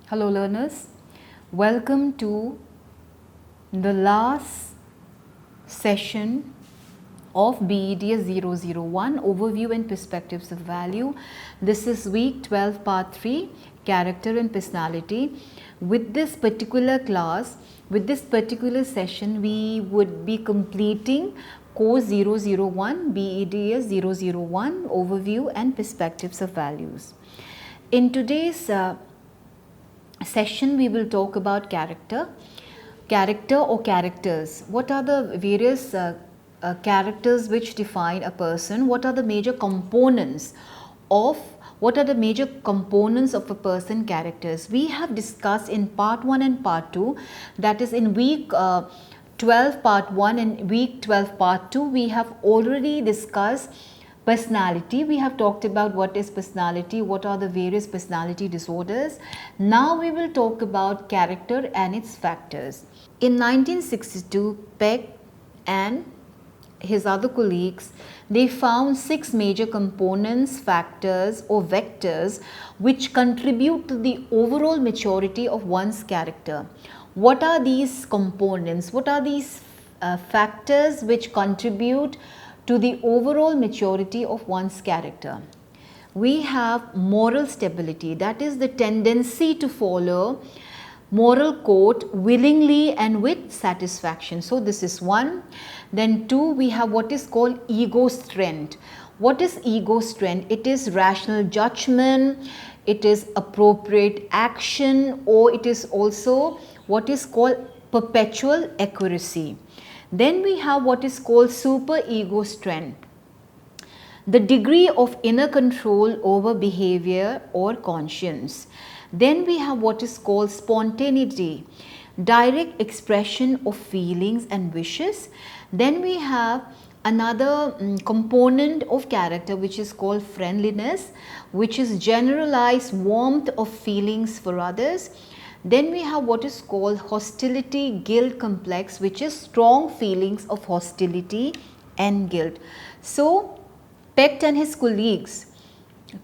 Hello learners, welcome to the last session of BEDS 001 Overview and Perspectives of Value. This is week 12 part 3 Character and Personality. With this particular class, with this particular session, we would be completing course 001 BEDS 001 Overview and Perspectives of Values. In today's session we will talk about character or characters. What are the various characters which define a person? What are the major components of a person characters? We have discussed in part 1 and part 2, that is in week 12 part 1 and week 12 part 2. We have already discussed personality. We have talked about what is personality, what are the various personality disorders. Now we will talk about character and its factors. In 1962, Peck and his other colleagues, they found 6 major components, factors or vectors which contribute to the overall maturity of one's character. What are these components? What are these factors which contribute to the overall maturity of one's character? We have moral stability, that is the tendency to follow moral code willingly and with satisfaction. So this is one. Then 2, we have what is called ego strength. What is ego strength? It is rational judgment, it is appropriate action, or it is also what is called perpetual accuracy. Then we have what is called super ego strength, the degree of inner control over behavior or conscience. Then we have what is called spontaneity, direct expression of feelings and wishes. Then we have another component of character which is called friendliness, which is generalized warmth of feelings for others. Then we have what is called hostility guilt complex, which is strong feelings of hostility and guilt. So Peck and his colleagues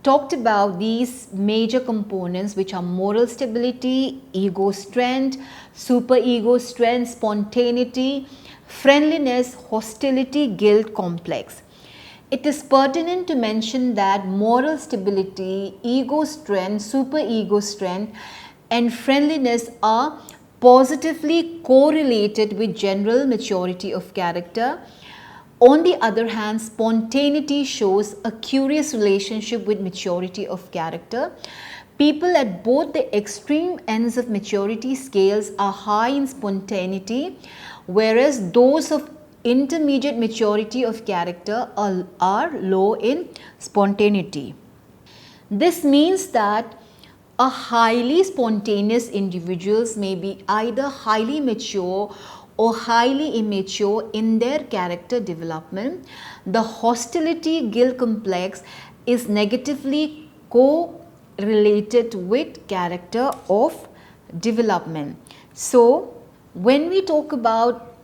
talked about these major components, which are moral stability, ego strength, super ego strength, spontaneity, friendliness, hostility, guilt complex. It is pertinent to mention that moral stability, ego strength, super ego strength and friendliness are positively correlated with general maturity of character. On the other hand, spontaneity shows a curious relationship with maturity of character. People at both the extreme ends of maturity scales are high in spontaneity, whereas those of intermediate maturity of character are low in spontaneity. This means that a highly spontaneous individuals may be either highly mature or highly immature in their character development. The hostility guilt complex is negatively correlated with character of development. So when we talk about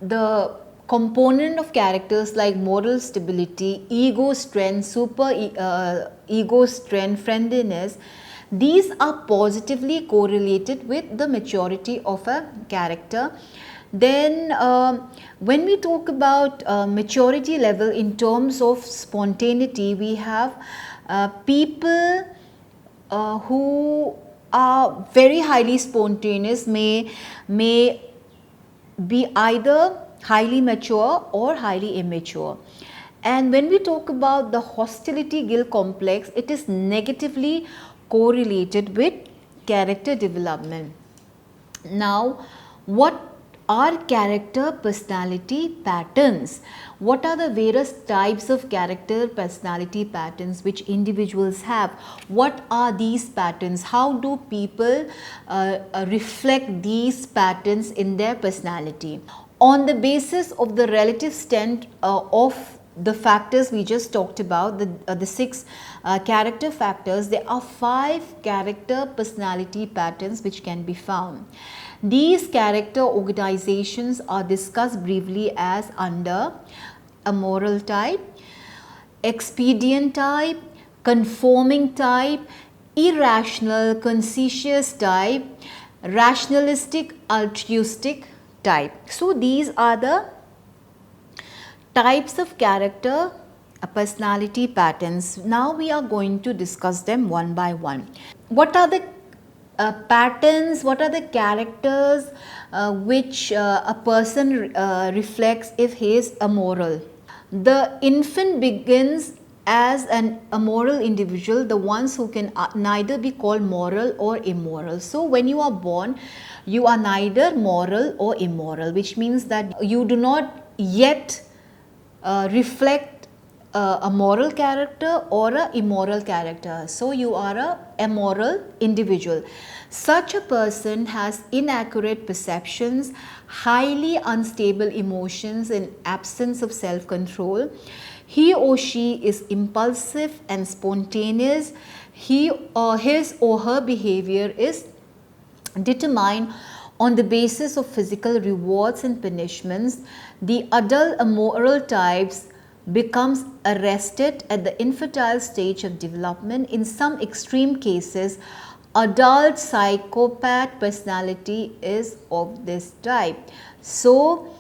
the component of characters like moral stability, ego strength, super ego strength, friendliness, these are positively correlated with the maturity of a character. Then when we talk about maturity level in terms of spontaneity, we have people who are very highly spontaneous may be either highly mature or highly immature. And when we talk about the hostility guilt complex, it is negatively correlated with character development. Now, what are character personality patterns? What are the various types of character personality patterns which individuals have? What are these patterns? How do people reflect these patterns in their personality? On the basis of the relative strength of the factors we just talked about, the 6 character factors, there are 5 character personality patterns which can be found. These character organizations are discussed briefly as under a moral type, expedient type, conforming type, irrational, conscientious type, rationalistic, altruistic type. So these are the types of character personality patterns. Now we are going to discuss them one by one. What are the patterns, what are the characters which a person reflects if he is amoral? The infant begins as an amoral individual, the ones who can neither be called moral or immoral. So when you are born, you are neither moral or immoral, which means that you do not yet reflect a moral character or a immoral character. So you are a amoral individual. Such a person has inaccurate perceptions, highly unstable emotions and absence of self-control. He or she is impulsive and spontaneous. His or her behavior is determined on the basis of physical rewards and punishments. The adult amoral types becomes arrested at the infantile stage of development. In some extreme cases, adult psychopath personality is of this type. So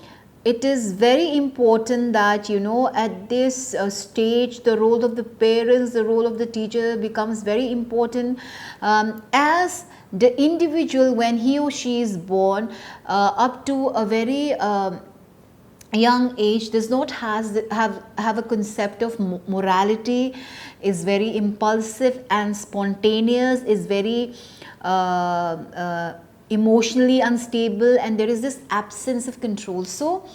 it is very important that at this stage the role of the parents, the role of the teacher becomes very important, as the individual, when he or she is born up to a very young age, does not have a concept of morality, is very impulsive and spontaneous, is very emotionally unstable, and there is this absence of control. So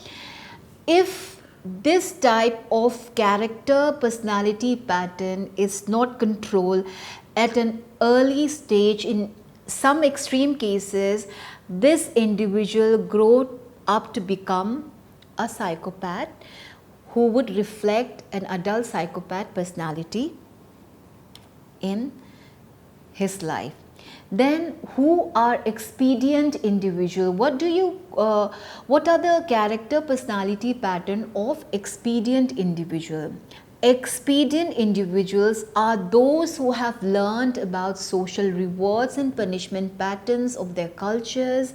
if this type of character personality pattern is not controlled at an early stage, in some extreme cases this individual grow up to become a psychopath who would reflect an adult psychopath personality in his life. Then who are expedient individual? What are the character personality pattern of expedient individual? Expedient individuals are those who have learned about social rewards and punishment patterns of their cultures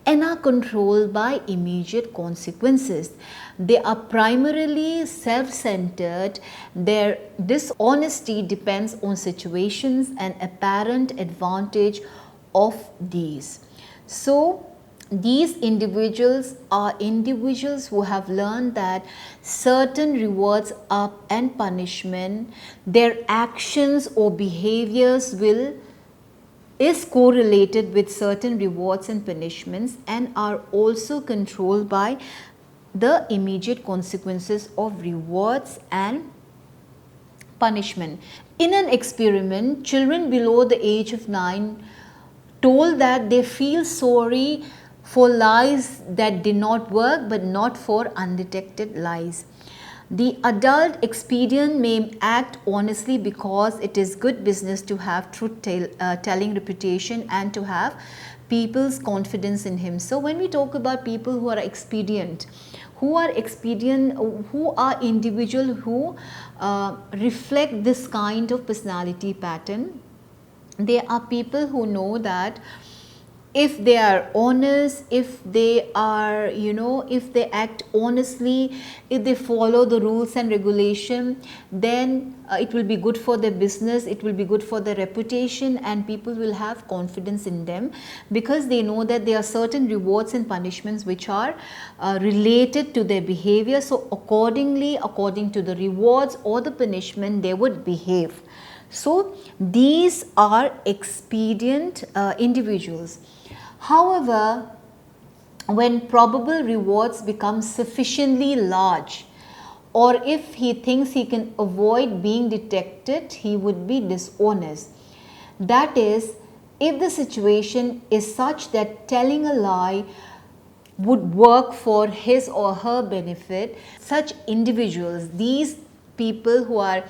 and are controlled by immediate consequences. They are primarily self-centered. Their dishonesty depends on situations and apparent advantage of these. So these individuals are individuals who have learned that certain rewards and punishment, their actions or behaviors is correlated with certain rewards and punishments, and are also controlled by the immediate consequences of rewards and punishment. In an experiment, children below the age of 9 told that they feel sorry for lies that did not work, but not for undetected lies. The adult expedient may act honestly because it is good business to have truth-telling reputation and to have people's confidence in him. So when we talk about people who are expedient, who are individuals who reflect this kind of personality pattern, they are people who know that if they are honest, if they are, if they act honestly, if they follow the rules and regulation, then it will be good for their business, it will be good for their reputation, and people will have confidence in them because they know that there are certain rewards and punishments which are related to their behavior. So accordingly, according to the rewards or the punishment, they would behave. So these are expedient individuals. However, when probable rewards become sufficiently large, or if he thinks he can avoid being detected, he would be dishonest. That is, if the situation is such that telling a lie would work for his or her benefit, such individuals, these people who are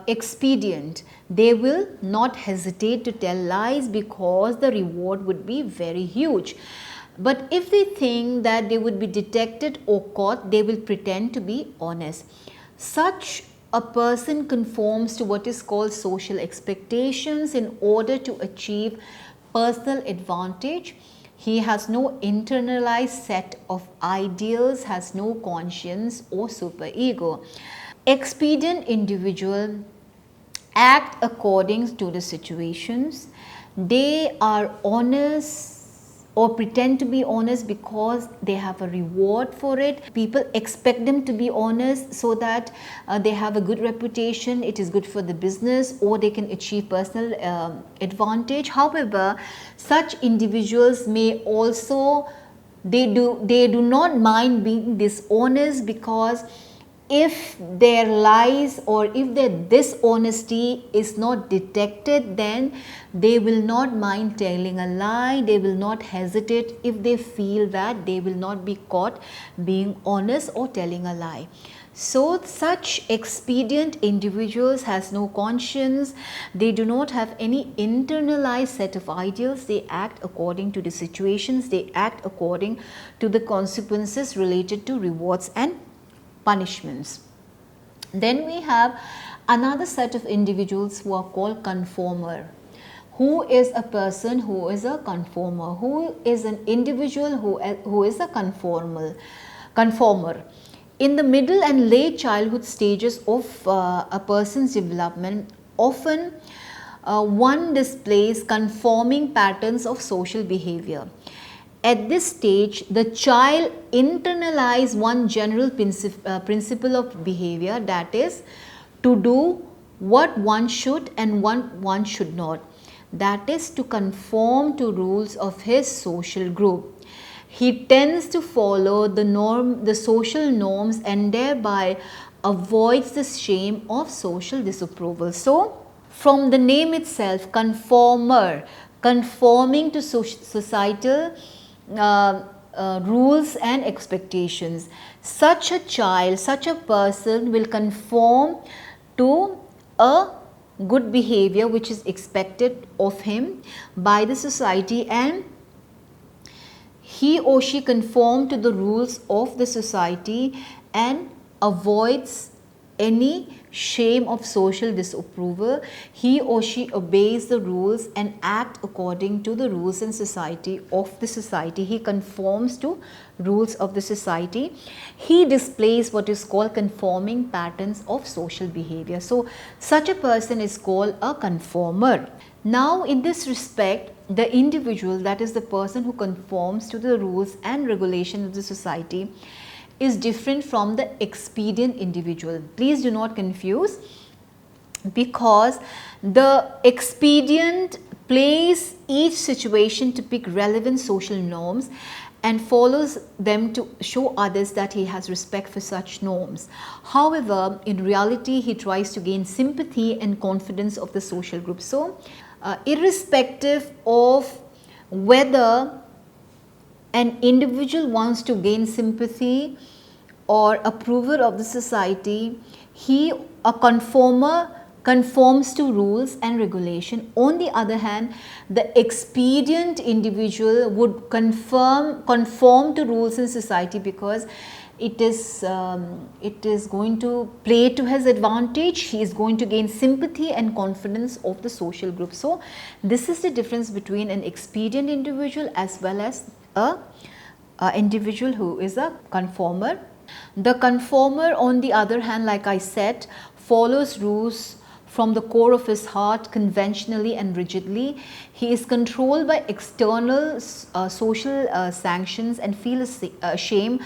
expedient, they will not hesitate to tell lies because the reward would be very huge. But if they think that they would be detected or caught, they will pretend to be honest. Such a person conforms to what is called social expectations in order to achieve personal advantage. He has no internalized set of ideals, has no conscience or superego. Expedient individual act according to the situations. They are honest or pretend to be honest because they have a reward for it. People expect them to be honest so that they have a good reputation, it is good for the business, or they can achieve personal advantage. However, such individuals may also, they do not mind being dishonest, because if their lies or if their dishonesty is not detected, then they will not mind telling a lie. They will not hesitate if they feel that they will not be caught being honest or telling a lie. So such expedient individuals has no conscience. They do not have any internalized set of ideals. They act according to the situations. They act according to the consequences related to rewards and punishments. Then we have another set of individuals who are called conformer. Who is a person who is a conformer? Who is an individual who is a conformer? In the middle and late childhood stages of a person's development, often one displays conforming patterns of social behavior. At this stage, the child internalizes one general principle of behavior, that is to do what one should and what one should not. That is to conform to rules of his social group. He tends to follow the social norms, and thereby avoids the shame of social disapproval. So, from the name itself, conformer, conforming to societal rules and expectations. Such a child, such a person will conform to a good behavior which is expected of him by the society, and he or she conform to the rules of the society and avoids any shame of social disapproval. He or she obeys the rules and act according to the rules and society of the society. He conforms to rules of the society. He displays what is called conforming patterns of social behavior. So such a person is called a conformer. Now in this respect, the individual, that is the person who conforms to the rules and regulations of the society, is different from the expedient individual. Please do not confuse, because the expedient plays each situation to pick relevant social norms and follows them to show others that he has respect for such norms. However, in reality, he tries to gain sympathy and confidence of the social group. So, irrespective of whether an individual wants to gain sympathy or approval of the society, a conformer, conforms to rules and regulation. On the other hand, the expedient individual would conform to rules in society because it is going to play to his advantage. He is going to gain sympathy and confidence of the social group. So this is the difference between an expedient individual as well as a individual who is a conformer. The conformer, on the other hand, like I said, follows rules from the core of his heart conventionally and rigidly. He is controlled by external social sanctions and feels shame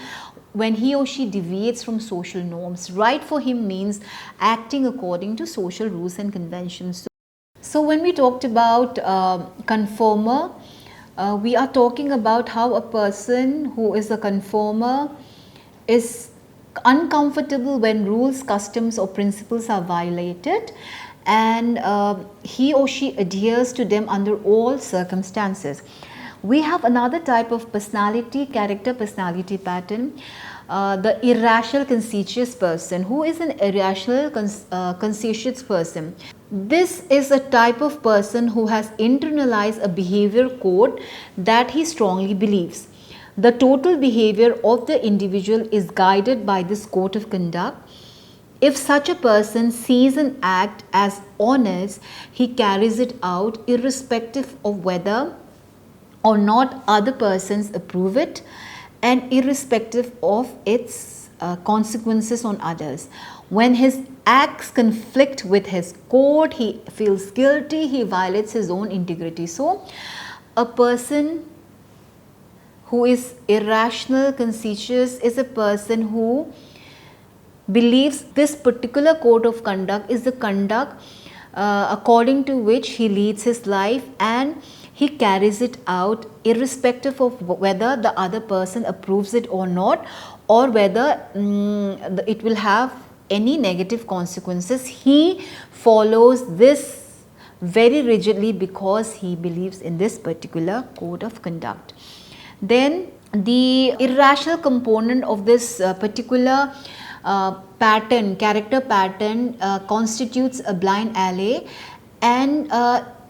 when he or she deviates from social norms. Right for him means acting according to social rules and conventions. So when we talked about conformer, we are talking about how a person who is a conformer is uncomfortable when rules, customs or principles are violated, and he or she adheres to them under all circumstances. We have another type of personality pattern, the irrational conscientious person. Who is an irrational conscientious person? This is a type of person who has internalized a behavior code that he strongly believes. The total behavior of the individual is guided by this code of conduct. If such a person sees an act as honest, he carries it out irrespective of whether or not other persons approve it, and irrespective of its consequences on others. When his acts conflict with his code, he feels guilty, he violates his own integrity. So, a person who is irrational, conceited, is a person who believes this particular code of conduct is the conduct according to which he leads his life, and he carries it out irrespective of whether the other person approves it or not, or whether it will have any negative consequences. He follows this very rigidly because he believes in this particular code of conduct. Then the irrational component of this particular character pattern constitutes a blind alley, and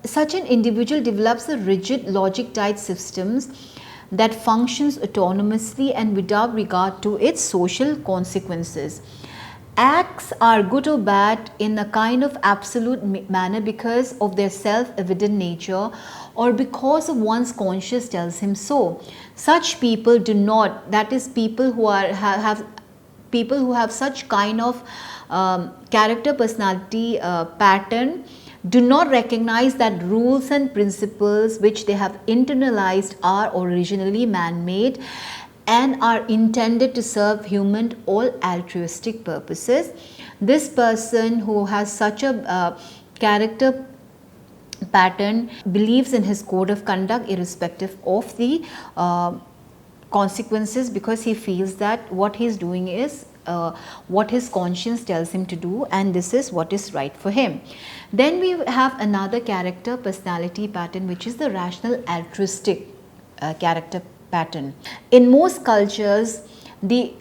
such an individual develops a rigid logic tied systems that functions autonomously and without regard to its social consequences. Acts are good or bad in a kind of absolute manner because of their self-evident nature, or because of one's conscience tells him so. Such people do not, that is, people who have such kind of character personality pattern, do not recognize that rules and principles which they have internalized are originally man-made and are intended to serve human or altruistic purposes. This person who has such a character pattern believes in his code of conduct irrespective of the consequences, because he feels that what he is doing is what his conscience tells him to do, and this is what is right for him. Then we have another character personality pattern, which is the rational altruistic character pattern. In most cultures, the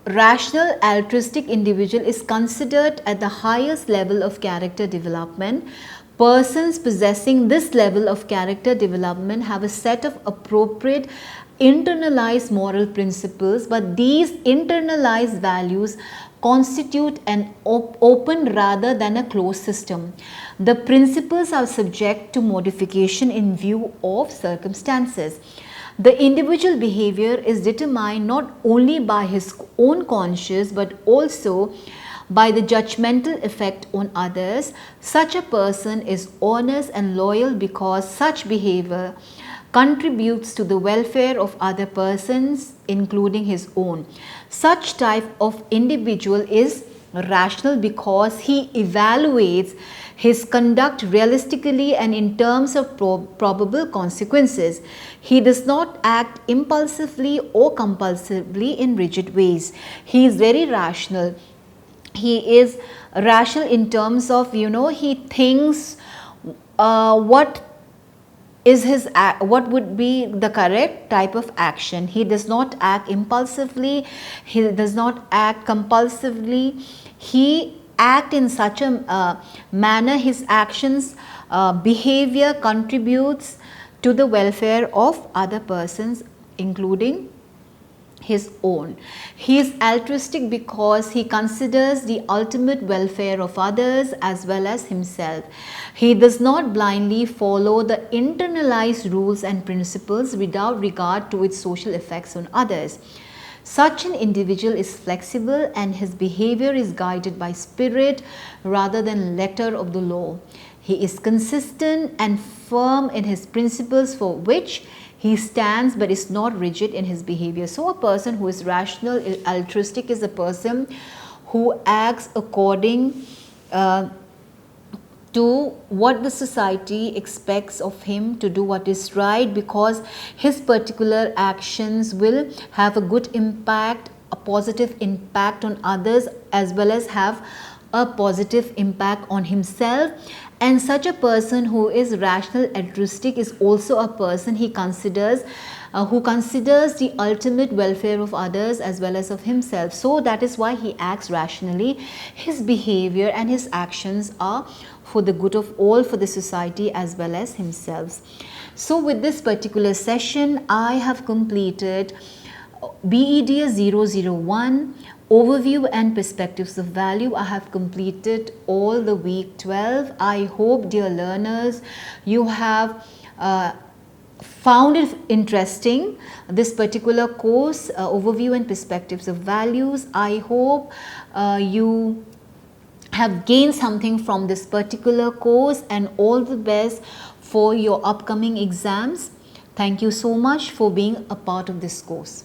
rational altruistic individual is considered at the highest level of character development. Persons possessing this level of character development have a set of appropriate internalized moral principles, but these internalized values constitute an open rather than a closed system. The principles are subject to modification in view of circumstances. The individual behavior is determined not only by his own conscience but also by the judgmental effect on others. Such a person is honest and loyal because such behavior contributes to the welfare of other persons, including his own. Such type of individual is rational because he evaluates his conduct realistically and in terms of probable consequences. He does not act impulsively or compulsively in rigid ways. He is very rational. He is rational in terms of, he thinks what would be the correct type of action. He does not act impulsively, he does not act compulsively, he acts in such a manner his actions behavior contributes to the welfare of other persons, including his own. He is altruistic because he considers the ultimate welfare of others as well as himself. He does not blindly follow the internalized rules and principles without regard to its social effects on others. Such an individual is flexible and his behavior is guided by spirit rather than letter of the law. He is consistent and firm in his principles for which he stands, but is not rigid in his behavior. So a person who is rational, altruistic is a person who acts according to what the society expects of him to do what is right, because his particular actions will have a good impact, a positive impact on others, as well as have a positive impact on himself. And such a person who is rational altruistic is also a person who considers the ultimate welfare of others as well as of himself. So that is why he acts rationally. His behavior and his actions are for the good of all, for the society as well as himself. So with this particular session, I have completed BEDS 001 overview and perspectives of value. I have completed all the week 12. I hope, dear learners, you have found it interesting, this particular course, overview and perspectives of values. I hope you have gained something from this particular course, and all the best for your upcoming exams. Thank you so much for being a part of this course.